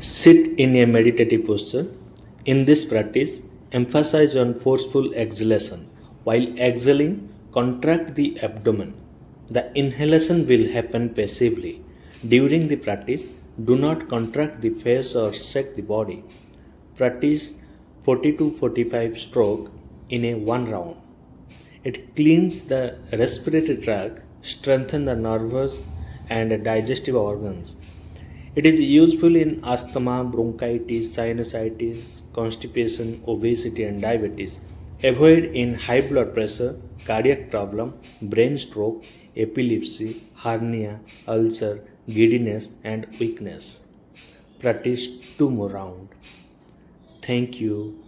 Sit in a meditative posture. In this practice, emphasize on forceful exhalation. While exhaling, contract the abdomen. The inhalation will happen passively. During the practice, do not contract the face or shake the body. Practice 40 to 45 stroke in a one round. It cleans the respiratory tract, strengthens the nervous and digestive organs. It is useful in asthma, bronchitis, sinusitis, constipation, obesity, and diabetes. Avoid in high blood pressure, cardiac problem, brain stroke, epilepsy, hernia, ulcer, giddiness, and weakness. Practice two more rounds. Thank you.